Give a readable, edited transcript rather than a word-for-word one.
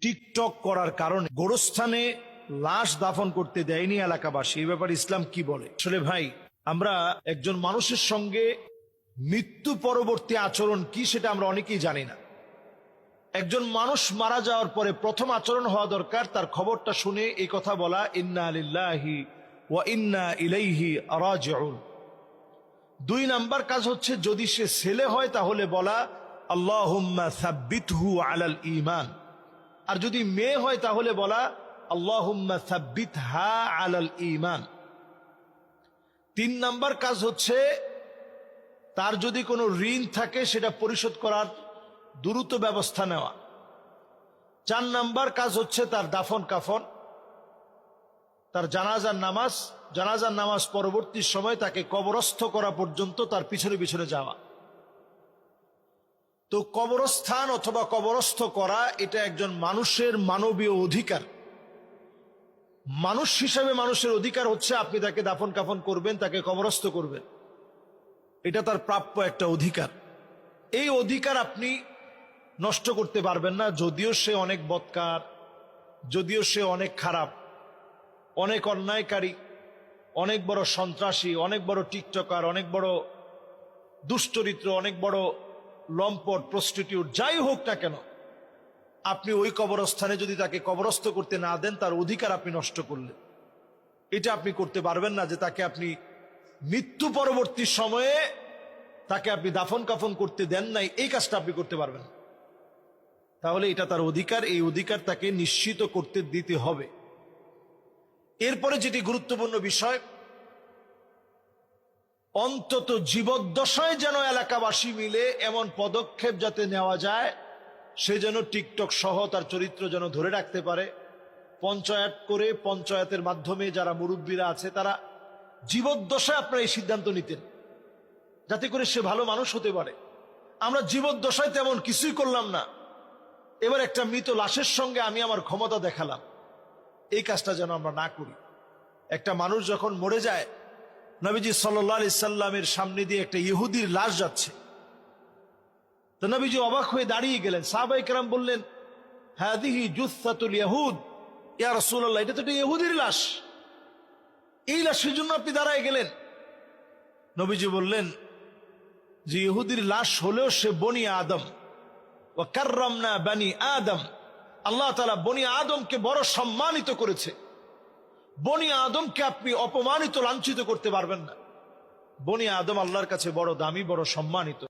TikTok করার কারণে গোরস্থানে লাশ দাফন করতে দেয়নি এলাকাবাসী। এই ব্যাপারে ইসলাম কি বলে? আসলে ভাই, আমরা একজন মানুষের সঙ্গে মৃত্যু পরবর্তী আচরণ কি সেটা আমরা অনেকেই জানি না। একজন মানুষ মারা যাওয়ার পরে প্রথম আচরণ হওয়া দরকার তার খবরটা শুনে এই কথা বলা, ইন্না লিল্লাহি ওয়া ইন্না ইলাইহি রাজিউন। 2 নাম্বার কাজ হচ্ছে যদি সে ছেলে হয় তাহলে বলা আল্লাহুম্মা সাব্বিতহু আলাল ঈমান, আর যদি মেয়ে হয় তাহলে বলা আল্লাহুম্মা সাব্বিতহা আলাল ঈমান। 3 নাম্বার কাজ হচ্ছে তার যদি কোনো ঋণ থাকে সেটা পরিশোধ করার দ্রুত ব্যবস্থা নেওয়া। 4 নাম্বার কাজ হচ্ছে তার দাফন কাফন, তার জানাজার নামাজ পরবর্তী সময় তাকে কবরস্থ করা পর্যন্ত তার পিছনে পিছনে যাওয়া। তো কবরস্থান অথবা কবরস্থ করা এটা একজন মানুষের মানবীয় অধিকার। মানুষ হিসাবে মানুষের অধিকার হচ্ছে আপনি তাকে দাফন কাফন করবেন, তাকে কবরস্থ করবেন, এটা তার প্রাপ্য একটা অধিকার। এই অধিকার আপনি নষ্ট করতে পারবেন না, যদিও সে অনেক বদকার, যদিও সে অনেক খারাপ, অনেক অন্যায়কারী, অনেক বড় সন্ত্রাসী, অনেক বড় টিকটকার, অনেক বড় দুশ্চরিত্র, অনেক বড় লম্পট, প্রস্টিটিউট, যাই হোক না কেন, আপনি ওই কবরস্থানে যদি তাকে কবরস্থ করতে না দেন তার অধিকার আপনি নষ্ট করলেন। এটা আপনি করতে পারবেন না যে তাকে আপনি মৃত্যু পরবর্তী সময়ে তাকে আপনি দাফন কাফন করতে দেন নাই, এই কাজটা আপনি করতে পারবেন না। তাহলে এটা তার অধিকার, এই অধিকার তাকে নিশ্চিত করতে দিতে হবে। এরপরে যেটি গুরুত্বপূর্ণ বিষয়, অন্তত জীবদ্দশায় যেন এলাকাবাসী মিলে এমন পদক্ষেপ যাতে নেওয়া যায় সে যেন টিকটক সহ তার চরিত্র যেন ধরে রাখতে পারে। পঞ্চায়েত করে, পঞ্চায়েতের মাধ্যমে যারা মুরব্বীরা আছে তারা জীবদ্দশায় আপনারা এই সিদ্ধান্ত নিতেন যাতে করে সে ভালো মানুষ হতে পারে। আমরা জীবদ্দশায় তেমন কিছুই করলাম না, এবার একটা মৃত লাশের সঙ্গে আমি আমার ক্ষমতা দেখালাম। এই কাজটা যেন আমরা না করি। একটা মানুষ যখন মরে যায়, নবীজি সাল্লাল্লাহু আলাইহি সাল্লামের সামনে দিয়ে একটা ইহুদির লাশ যাচ্ছে, তো নবীজি অবাক হয়ে দাঁড়িয়ে গেলেন। সাহাবায়ে কেরাম বললেন, হাদিহি জুসসাতুল ইয়াহুদ, ইয়া রাসূলুল্লাহ, এটা তো একটা ইহুদির লাশ, এই লাশের জন্য আপনি দাঁড়ায় গেলেন? নবীজি বললেন যে ইহুদির লাশ হলেও সে বনি আদম, ওয়া কাররামনা বানি আদম, আল্লাহ তাআলা বনি আদমকে বড় সম্মানিত করেছে। বনি আদমকে আপনি অপমানিত, লাঞ্ছিত করতে পারবেন না। বনি আদম আল্লাহর কাছে বড় দামি, বড় সম্মানিত।